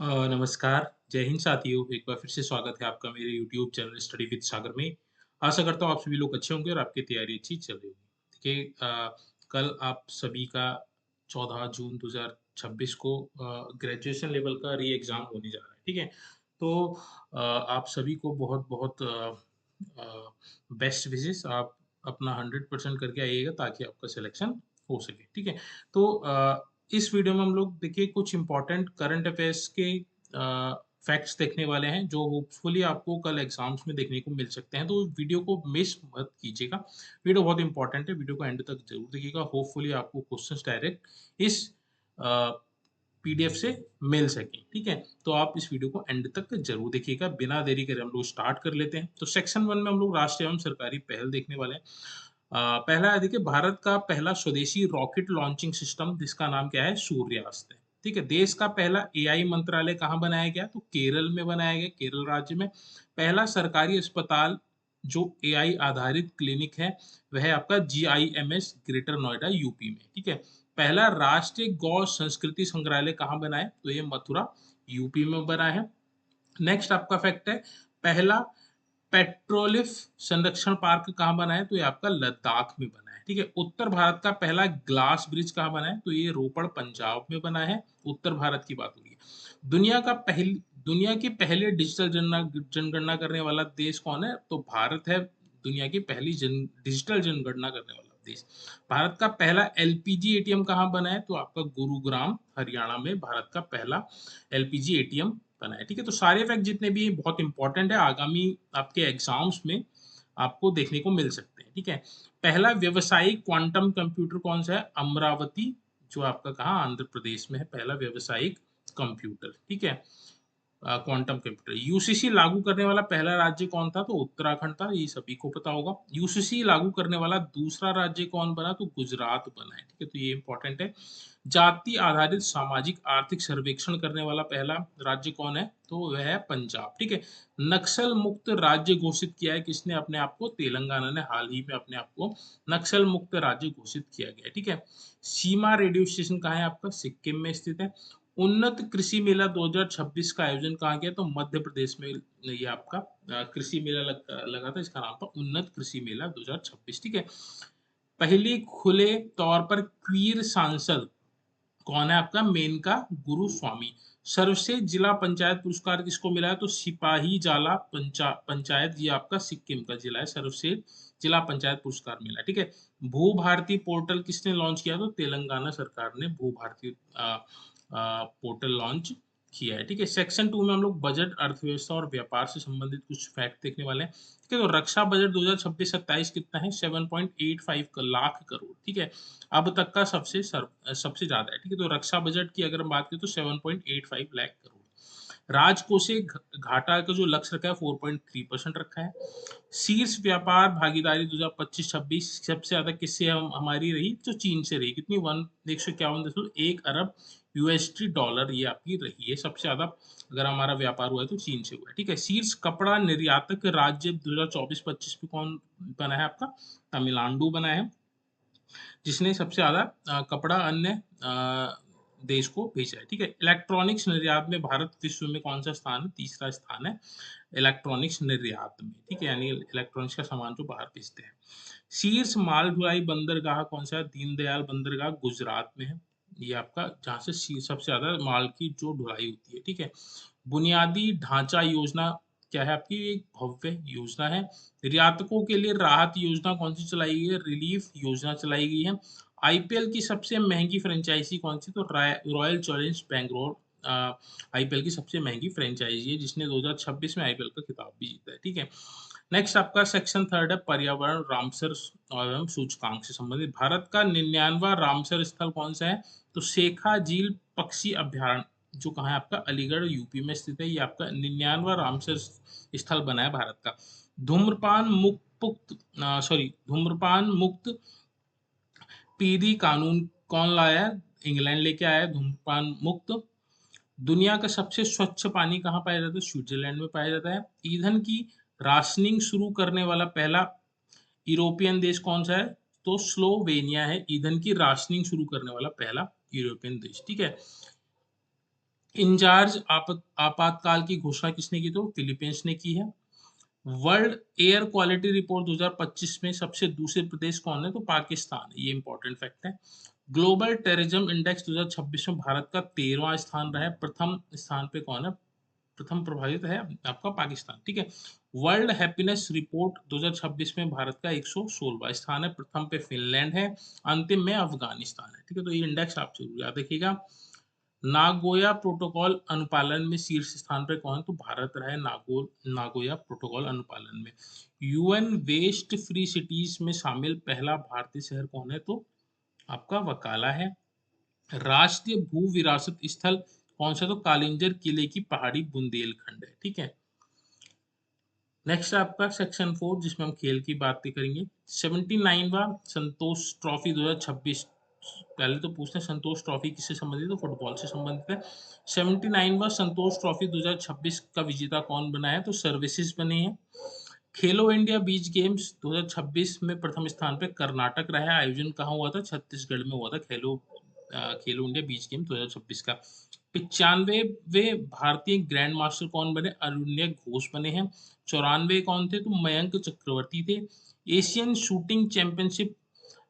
नमस्कार, जय हिंद साथियों। एक बार फिर से स्वागत है आपका मेरे यूट्यूब चैनल स्टडी विद सागर में। आशा करता हूँ आप सभी लोग अच्छे होंगे और आपकी तैयारी अच्छी चल रही होगी। देखिए कल आप सभी का 14 जून 2026 को ग्रेजुएशन लेवल का री एग्ज़ाम होने जा रहा है, ठीक है? तो आप सभी को बहुत-बहुत बेस्ट विशेस। आप अपना 100% करके आइएगा ताकि आपका सिलेक्शन हो सके, ठीक है? तो इस वीडियो में हम लोग देखिए कुछ इम्पोर्टेंट करंट अफेयर्स के फैक्ट्स देखने वाले हैं जो होपफुली आपको कल एग्जाम्स में देखने को मिल सकते हैं, तो वीडियो को मिस मत कीजिएगा। वीडियो बहुत इंपॉर्टेंट है, वीडियो को एंड तक जरूर देखिएगा। होपफुली आपको क्वेश्चंस डायरेक्ट इस पीडीएफ से मिल सके, ठीक है? तो आप इस वीडियो को एंड तक जरूर देखिएगा। बिना देरी करे हम लोग स्टार्ट कर लेते हैं। तो सेक्शन 1 में हम लोग राष्ट्रीय एवं सरकारी पहल देखने वाले हैं। पहला है देखिए, भारत का पहला स्वदेशी रॉकेट लॉन्चिंग सिस्टम जिसका नाम क्या है, सूर्यास्त है, ठीक है। देश का पहला एआई मंत्रालय कहाँ बनाया गया, तो केरल में बनाया गया, केरल राज्य में। पहला सरकारी अस्पताल जो एआई आधारित क्लिनिक है वह है आपका जीआईएमएस ग्रेटर नोएडा यूपी में, ठीक है। पहला राष्ट्रीय गौ संस्कृति संग्रहालय कहाँ बना है, तो ये मथुरा यूपी में बना है। नेक्स्ट आपका फैक्ट है, पहला पेट्रोलिफ संरक्षण पार्क कहाँ बना है, तो ये आपका लद्दाख में बना है, ठीक है। उत्तर भारत का पहला ग्लास ब्रिज कहाँ बना है, तो ये रोपड़ पंजाब में बना है। उत्तर भारत की बात हो रही है। दुनिया की पहले डिजिटल जनगणना करने वाला देश कौन है, तो भारत है दुनिया की पहली डिजिटल जनगणना करने वाला देश। भारत का पहला एलपीजी एटीएम कहाँ बना है, तो आपका गुरुग्राम हरियाणा में भारत का पहला एलपीजी एटीएम बना है, ठीक है। तो सारे फैक्ट जितने भी बहुत इंपॉर्टेंट है, आगामी आपके एग्जाम्स में आपको देखने को मिल सकते हैं, ठीक है। पहला व्यवसायिक क्वांटम कंप्यूटर कौन सा है, अमरावती, जो आपका कहाँ, आंध्र प्रदेश में है पहला व्यवसायिक कंप्यूटर, ठीक है। Quantum computer. यूसीसी लागू करने वाला पहला राज्य कौन था, तो उत्तराखंड था, ये सभी को पता होगा। यूसीसी लागू करने वाला दूसरा राज्य कौन बना, तो गुजरात बना है, ठीक है। तो ये इंपॉर्टेंट है। जाति आधारित सामाजिक आर्थिक सर्वेक्षण करने वाला पहला राज्य कौन है, तो वह है पंजाब, ठीक है। नक्सल मुक्त राज्य घोषित किया है किसने अपने आप को, तेलंगाना ने हाल ही में अपने आप को नक्सल मुक्त राज्य घोषित किया गया है, ठीक है। सीमा रेडियो स्टेशन कहाँ है आपका, सिक्किम में स्थित है। उन्नत कृषि मेला 2026 का आयोजन कहाँ गया, तो मध्य प्रदेश में ये आपका कृषि मेला लगा था, इसका नाम था उन्नत कृषि मेला 2026, ठीक है। पहली खुले तौर पर क्वीर सांसद कौन है आपका, मेनका गुरुस्वामी। सर्वश्रेष्ठ जिला पंचायत पुरस्कार किसको मिला है, तो सिपाही जाला पंचायत, ये आपका सिक्किम का जिला है, सर्वश्रेष्ठ जिला पंचायत पुरस्कार मिला, ठीक है। भू भारती पोर्टल किसने लॉन्च किया, तो तेलंगाना सरकार ने भू भारती पोर्टल लॉन्च किया है, ठीक है। सेक्शन 2 में हम लोग बजट, अर्थव्यवस्था और व्यापार से संबंधित कुछ फैक्ट देखने वाले हैं, ठीक है। तो रक्षा बजट 2026-27 कितना है, 7.85 लाख करोड़, ठीक है। अब तक का सबसे ज्यादा है, ठीक है। तो रक्षा बजट की अगर हम बात करें तो 7.85 लाख करोड़। राजकोषीय घाटा का जो लक्ष्य रखा है 4.3% रखा है। शीर्ष व्यापार भागीदारी 2025-26 सबसे ज्यादा किससे हमारी रही, तो चीन से रही, कितनी, 151.1 अरब यूएसडी डॉलर ये आपकी रही है सबसे ज्यादा। अगर हमारा व्यापार हुआ है तो चीन से हुआ है, ठीक है। शीर्ष कपड़ा निर्यातक राज्य 2024-25 में कौन बना है आपका, तमिलनाडु बना है, जिसने सबसे ज्यादा कपड़ा अन्य देश को भेजा है, ठीक है। इलेक्ट्रॉनिक्स निर्यात में भारत विश्व में कौन सा स्थान है, तीसरा स्थान है इलेक्ट्रॉनिक्स निर्यात में, ठीक है, यानी इलेक्ट्रॉनिक्स का सामान जो बाहर भेजते हैं। शीर्ष माल ढुलाई बंदरगाह कौन सा है, दीनदयाल बंदरगाह गुजरात में है, ये आपका जहाँ से सबसे ज्यादा माल की जो ढुलाई होती है, ठीक है। बुनियादी ढांचा योजना क्या है आपकी, एक भव्य योजना है। निर्यातकों के लिए राहत योजना कौन सी चलाई गई है, रिलीफ योजना चलाई गई है। आईपीएल की सबसे महंगी फ्रेंचाइजी कौन सी, तो रॉयल चैलेंज बैंगलोर आईपीएल की सबसे महंगी फ्रेंचाइजी है, जिसने 2026 में आईपीएल का खिताब भी जीता है, ठीक है। नेक्स्ट आपका सेक्शन 3 है, पर्यावरण रामसर एवं सूचकांक से संबंधित। भारत का 99वां रामसर स्थल कौन सा है, तो शेखा झील पक्षी अभ्यारण्य, जो कहाँ है आपका, अलीगढ़ यूपी में स्थित है, ये आपका 99वां रामसर स्थल बना है भारत का। धूम्रपान मुक्त धूम्रपान मुक्त पीधी कानून कौन लाया है, इंग्लैंड लेके आया है धूम्रपान मुक्त। दुनिया का सबसे स्वच्छ पानी कहाँ पाया जाता है, स्विट्जरलैंड में पाया जाता है। ईंधन की राशनिंग शुरू करने वाला पहला यूरोपियन देश कौन सा है, तो स्लोवेनिया है, ईंधन की राशनिंग शुरू करने वाला पहला यूरोपियन देश, ठीक है। इंचार्ज आपातकाल की घोषणा किसने की? तो फिलीपींस ने की है। वर्ल्ड एयर क्वालिटी रिपोर्ट 2025 में सबसे दूसरे प्रदेश कौन है? तो पाकिस्तान है। ये इंपॉर्टेंट फैक्ट है। ग्लोबल टेररिज्म इंडेक्स 2026 में भारत का 13वां स्थान रहा है। प्रथम स्थान पे कौन है? प्रथम प्रभावित है आपका पाकिस्तान। ठीक है। वर्ल्ड हैप्पीनेस रिपोर्ट 2026 में भारत का 116वां स्थान है। प्रथम पे फिनलैंड है, अंतिम में अफगानिस्तान है। ठीक है, तो ये इंडेक्स आप जरूर याद रखिएगा। नागोया प्रोटोकॉल अनुपालन में शीर्ष स्थान पर कौन? तो भारत रहा है नागोया प्रोटोकॉल अनुपालन में। यूएन वेस्ट फ्री सिटीज में शामिल पहला भारतीय शहर कौन है? तो आपका वकाला है। राष्ट्रीय भू विरासत स्थल कौन सा? तो कालिंजर किले की पहाड़ी बुंदेलखंड है। ठीक है। नेक्स्ट आपका सेक्शन 4, जिसमें हम खेल की बात करेंगे। 79वां संतोष ट्रॉफी 2026। पहले तो पूछते हैं संतोष ट्रॉफी किससे संबंधित है? तो फुटबॉल से संबंधित है। 79वां संतोष ट्रॉफी 2026 का विजेता कौन बना है? तो सर्विसेज बने हैं। खेलो इंडिया बीच गेम्स 2026 में प्रथम स्थान पे कर्नाटक रहा है। आयोजन कहाँ हुआ था? छत्तीसगढ़ में हुआ था। खेलो इंडिया बीच गेम 2026 का। 95वे भारतीय ग्रैंड मास्टर कौन बने? अरुण्य घोष बने हैं। 94 कौन थे? तो मयंक चक्रवर्ती थे। एशियन शूटिंग चैंपियनशिप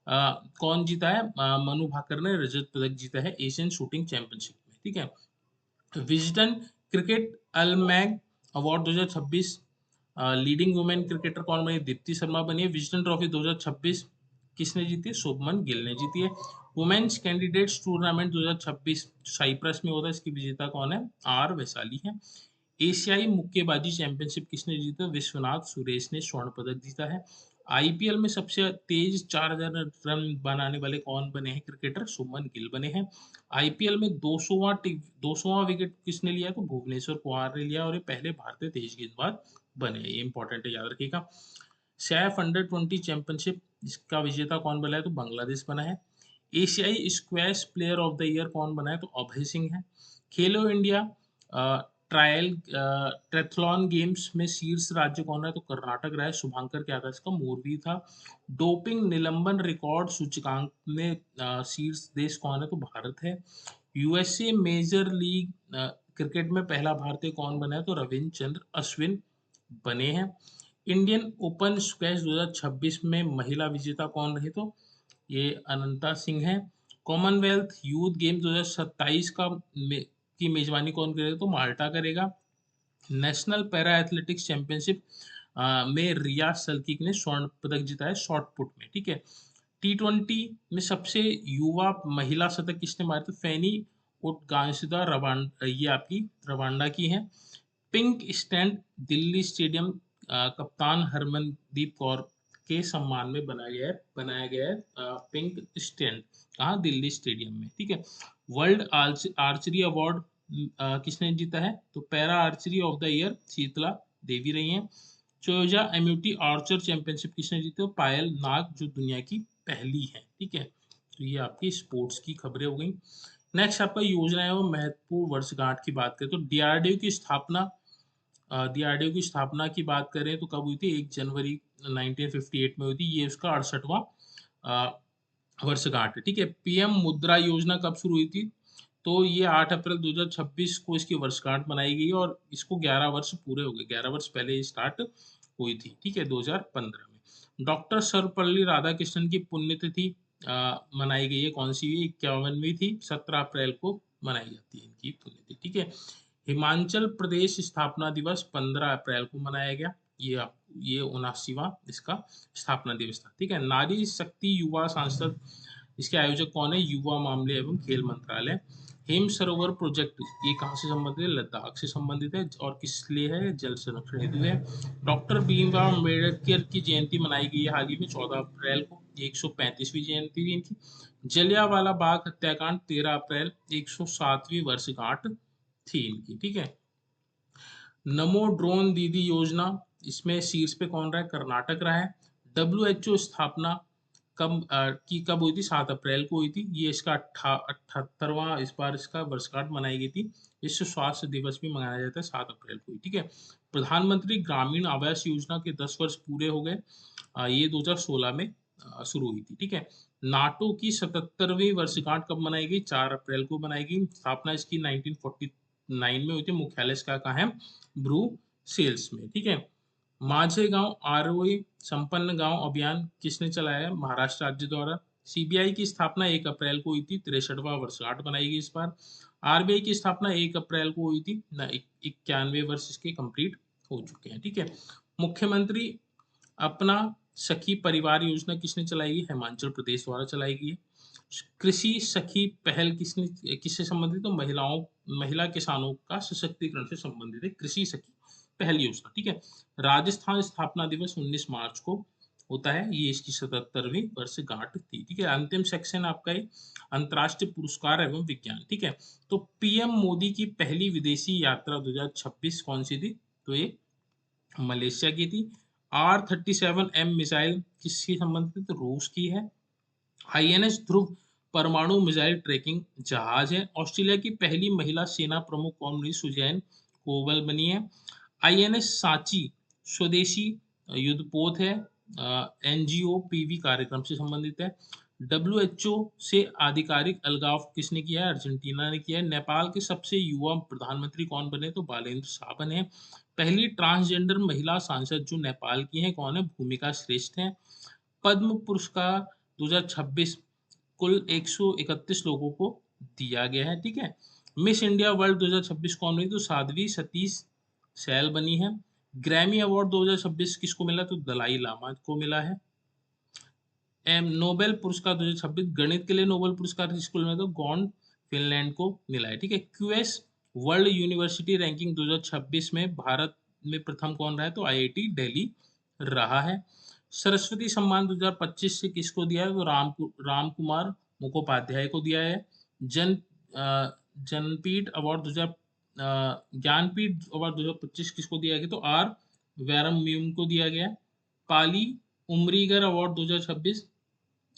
कौन जीता है? मनु भाकर ने रजत पदक जीता है एशियन शूटिंग चैंपियनशिप में। ठीक है। Wisden cricket अलमैग award 2026 leading women cricketer कौन बनी? दीप्ति शर्मा बनी है। विजडन ट्रॉफी 2026 किसने जीती है? शुभमन गिल ने जीती है। वुमेन्स कैंडिडेट्स टूर्नामेंट 2026 साइप्रस में होता है, इसकी विजेता कौन है? आर वैशाली है। एशियाई मुक्केबाजी चैंपियनशिप किसने जीता? विश्वनाथ सुरेश ने स्वर्ण पदक जीता है। आईपीएल में सबसे तेज 4000 रन बनाने वाले कौन बने हैं क्रिकेटर? शुभमन गिल बने हैं। आईपीएल में 200वां विकेट किसने लिया? तो भुवनेश्वर कुमार ने लिया, और ये पहले भारतीय तेज गेंदबाज बने। ये इंपॉर्टेंट है, याद रखिएगा। सैफ अंडर 20 चैंपियनशिप इसका विजेता कौन बना है? तो बांग्लादेश बना है। एशियाई squash player of the year कौन बना है? तो अभय सिंह है। खेलो इंडिया ट्रैथलॉन गेम्स में शीर्ष राज्य कौन है? तो कर्नाटक रहा है। शुभांकर क्या था? इसका मोरवी था। डोपिंग निलंबन रिकॉर्ड सूचकांक में शीर्ष देश कौन है? तो भारत है। यूएसए मेजर लीग क्रिकेट में पहला भारतीय कौन बना है? तो रविंद्र अश्विन बने हैं। इंडियन ओपन स्क्वैश 2026 में महिला विजेता कौन रही? तो ये अनंता सिंह है। कॉमनवेल्थ यूथ गेम 2027 की मेजबानी कौन करेगा? तो माल्टा करेगा। नेशनल पैरा एथलेटिक्स चैंपियनशिप में रिया सल्किक ने स्वर्ण पदक जीता है शॉर्ट पुट में। ठीक है। T20 में सबसे युवा महिला शतक किसने मारा? तो फैनी उटगांसिदा रवांडा, ये आपकी रवांडा की है। पिंक स्टैंड दिल्ली स्टेडियम कप्तान हरमनदीप कौर के सम्मान में बनाया गया है पिंक स्टैंड। कहाँ? दिल्ली स्टेडियम में। ठीक है। वर्ल्ड आर्चरी अवार्ड किसने जीता है? तो para archery of the year Sheetal Devi रही हैं। चोयोजा एम्यूटी आर्चर चैंपियनशिप किसने जीती? तो पायल नाग, जो दुनिया की पहली है। ठीक है। तो ये आपकी स्पोर्ट्स की खबरें हो गई। नेक्स्ट आपका योजना एवं महत्वपूर्ण वर्षगांठ की बात करें तो डीआरडीओ की स्थापना की बात करें तो कब हुई थी? 1 जनवरी 1958 में हुई थी। ये उसका 68वां वर्षगांठ है। ठीक है। पीएम मुद्रा योजना कब शुरू हुई थी? तो ये 8 अप्रैल 2026 को इसकी वर्षगांठ मनाई गई, और इसको 11 वर्ष पूरे हो गए। 11 वर्ष पहले ये स्टार्ट हुई थी। ठीक है, 2015 में। डॉक्टर सर्वपल्ली राधाकृष्णन की पुण्यतिथि मनाई गई है। कौन सी? 51वीं थी। 17 अप्रैल को मनाई जाती है इनकी पुण्यतिथि। ठीक है। हिमाचल प्रदेश स्थापना दिवस 15 अप्रैल को मनाया गया। ये 79वां इसका स्थापना दिवस था। ठीक है। नारी शक्ति युवा सांसद, इसके आयोजक कौन है? युवा मामले एवं खेल मंत्रालय। हेम सरोवर प्रोजेक्ट ये कहाँ से संबंधित है? लद्दाख से संबंधित है। और किस लिए है? जल संरक्षण हेतु है। डॉक्टर भीमराव अम्बेडकर की जयंती मनाई गई है हाल ही में 14 अप्रैल को। 135वीं जयंती थी इनकी। जलियांवाला बाग हत्याकांड 13 अप्रैल 107वीं वर्षगांठ थी इनकी। ठीक है। नमो ड्रोन दीदी योजना, इसमें शीर्ष पे कौन रहा है? कर्नाटक रहा है। डब्ल्यूएचओ स्थापना कब हुई थी? 7 अप्रैल को हुई थी। ये इसका 78वां इस बार इसका वर्षगांठ मनाई गई थी। विश्व स्वास्थ्य दिवस भी मनाया जाता है 7 अप्रैल को ही। ठीक है। प्रधानमंत्री ग्रामीण आवास योजना के 10 वर्ष पूरे हो गए। ये 2016 में शुरू हुई थी। ठीक है। नाटो की 77वीं वर्षगांठ कब मनाई गई? 4 अप्रैल को मनाई गई। स्थापना इसकी 1943 2009 में हुई थी। मुख्यालय इसका कहाँ है? ब्रुसेल्स में, ठीक है। माझे गांव आरओई संपन्न गांव अभियान किसने चलाया है? महाराष्ट्र राज्य द्वारा। सीबीआई की स्थापना 1 अप्रैल को हुई थी, 63वां वर्षगांठ बनाई गई इस बार। आरबीआई की स्थापना 1 अप्रैल को हुई थी, 91 वर्ष इसके कंप्लीट हो चुके हैं, ठीक है। मुख्यमंत्री अपना सखी परिवार योजना किसने चलाई है? हिमाचल प्रदेश द्वारा चलाई गई है। कृषि सखी पहल किससे संबंधित है? तो महिला किसानों का सशक्तिकरण से संबंधित है कृषि सखी पहल योजना, ठीक है। राजस्थान स्थापना दिवस 19 मार्च को होता है, ये इसकी 77वीं वर्षगांठ थी, ठीक है। अंतिम सेक्शन आपका ये अंतर्राष्ट्रीय पुरस्कार एवं विज्ञान, ठीक है। तो पीएम मोदी की पहली विदेशी यात्रा 2026 कौन सी थी? तो ये मलेशिया की थी। R-37M मिसाइल किससे संबंधित है? तो रूस की है। आईएनएस ध्रुव परमाणु मिसाइल ट्रैकिंग जहाज है। ऑस्ट्रेलिया की पहली महिला सेना प्रमुख कौन बनी? सुजैन कोवल बनी है। आईएनएस सांची स्वदेशी युद्धपोत है। एनजीओ पीवी कार्यक्रम से संबंधित है। डब्ल्यूएचओ से आधिकारिक अलगाव किसने किया है? अर्जेंटीना ने किया है। नेपाल के सबसे युवा प्रधानमंत्री कौन बने? तो बालेंद्र शाह बने। पहली ट्रांसजेंडर महिला सांसद जो नेपाल की है कौन है? भूमिका श्रेष्ठ है। पद्म पुरस्कार 2026 कुल 131 लोगों को दिया गया है, ठीक है। मिस इंडिया वर्ल्ड 2026 कौन बनी? तो साध्वी सतीश सैल बनी है। ग्रैमी अवार्ड 2026 किसको मिला? तो दलाई लामा को मिला है। नोबेल पुरस्कार 2026 गणित के लिए नोबेल पुरस्कार किसको मिला? तो गॉन फिनलैंड को मिला है, ठीक है। क्यूएस वर्ल्ड यूनिवर्सिटी रैंकिंग 2026 में भारत में प्रथम कौन रहा है? तो आईआईटी दिल्ली रहा है। सरस्वती सम्मान 2025 से किसको दिया है? तो राम कुमार मुखोपाध्याय को दिया है। जन जनपीठ अवार्ड 2000 ज्ञानपीठ अवार्ड 2025 किसको दिया गया? तो आर वैरमयूम को दिया गया। पाली उमरीगर अवार्ड 2026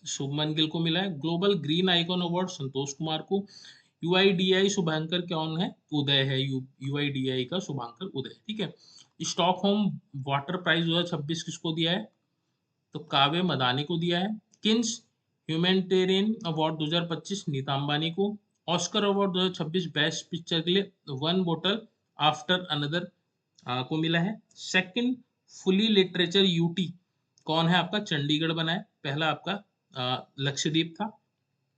शुभमन गिल को मिला है। Global green icon award Santosh Kumar को। यूआईडीआई शुभांकर कौन है? उदय है। यूआईडीआई का शुभांकर उदय, ठीक है। स्टॉकहोम वाटर प्राइज 2026 किसको दिया है? तो काव्य मदानी को दिया है। किन्स ह्यूमैनिटेरियन अवार्ड 2025 नीता अंबानी को। ऑस्कर अवार्ड 2026 बेस्ट पिक्चर के लिए वन बोतल आफ्टर अनदर को मिला है। सेकंड फुली लिटरेचर यूटी कौन है आपका? चंडीगढ़ बना है। पहला आपका लक्षद्वीप था।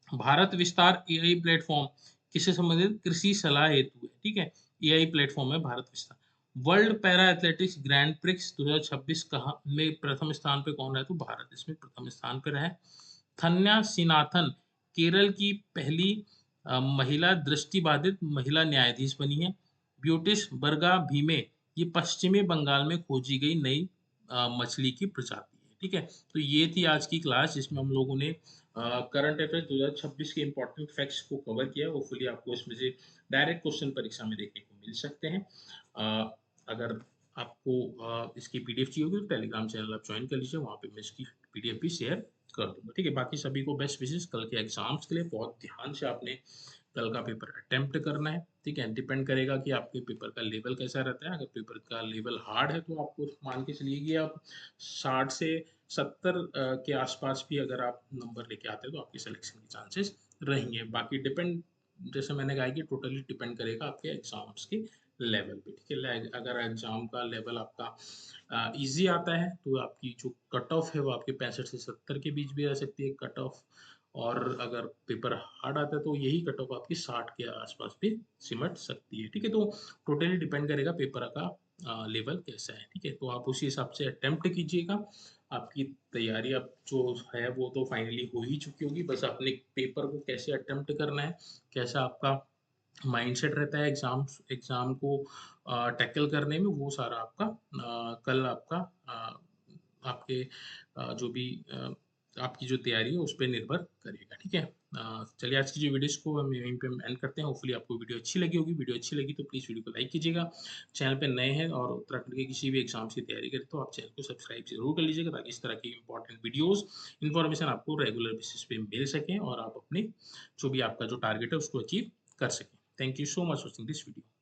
भारत विस्तार एआई प्लेटफॉर्म किससे संबंधित? कृषि सलाह हेतु है, ठीक है। एआई प्लेटफॉर्म है भारत विस्तार। World para athletics grand prix 2026 कहाँ में प्रथम स्थान पे कौन रहा? तो भारत इसमें प्रथम स्थान पे रहा है। थन्या सिनाथन केरल की पहली महिला दृष्टिबाधित महिला न्यायाधीश बनी है। ब्यूटिस बर्गा भीमे ये पश्चिमी बंगाल में खोजी गई नई मछली की प्रजाति है, ठीक है। तो ये थी आज की क्लास जिसमें हम लोगों ने करंट अफेयर 2026 के इंपॉर्टेंट फैक्ट्स को कवर किया। होपफुली आपको इसमें से डायरेक्ट क्वेश्चन परीक्षा में देखने को मिल सकते हैं। अगर आपको इसकी पीडीएफ चाहिए होगी तो टेलीग्राम चैनल आप ज्वाइन कर लीजिए, वहाँ पे मैं इसकी पीडीएफ भी शेयर कर दूंगा, ठीक है। बाकी सभी को बेस्ट विशेष कल के एग्जाम्स के लिए। बहुत ध्यान से आपने कल का पेपर अटेम्प्ट करना है, ठीक है। डिपेंड करेगा कि आपके पेपर का लेवल कैसा रहता है। अगर पेपर का लेवल हार्ड है तो आपको मान के चलिए कि आप 60 से 70 के आसपास भी अगर आप नंबर लेके आते हैं तो आपकी सिलेक्शन के चांसेस रहेंगे। बाकी डिपेंड, जैसे मैंने कहा कि टोटली डिपेंड करेगा आपके एग्जाम्स के लेवल पे, ठीक है। अगर एग्जाम का लेवल आपका इजी आता है तो आपकी जो कट ऑफ है वो आपके 65 से 70 के बीच भी रह सकती है कट ऑफ। और अगर पेपर हार्ड आता है तो यही कट ऑफ आपकी 60 के आसपास भी सिमट सकती है, ठीक है। तो टोटली डिपेंड करेगा पेपर का लेवल कैसा है, ठीक है। तो आप उसी हिसाब से अटेम्प्ट कीजिएगा। आपकी तैयारी अब जो है वो तो फाइनली हो ही चुकी होगी, बस अपने पेपर को कैसे अटेम्प्ट करना है, कैसा आपका माइंडसेट रहता है एग्जाम को टैकल करने में, वो सारा आपका कल आपका आपके जो भी आपकी जो तैयारी है उस पर निर्भर करेगा, ठीक है। चलिए आज की जो वीडियोस को हम यहीं पे एंड करते हैं। होपफुली आपको वीडियो अच्छी लगी होगी। वीडियो अच्छी लगी तो प्लीज़ वीडियो को लाइक कीजिएगा। चैनल पे नए हैं और उत्तराखंड के किसी भी एग्जाम्स की तैयारी करें तो आप चैनल को सब्सक्राइब जरूर कर लीजिएगा, ताकि इस तरह की इंपॉर्टेंट वीडियोस इन्फॉर्मेशन आपको रेगुलर बेसिस पे मिल सकें और आप अपने जो भी आपका जो टारगेट है उसको अचीव कर सकें। Thank you so much watching this video.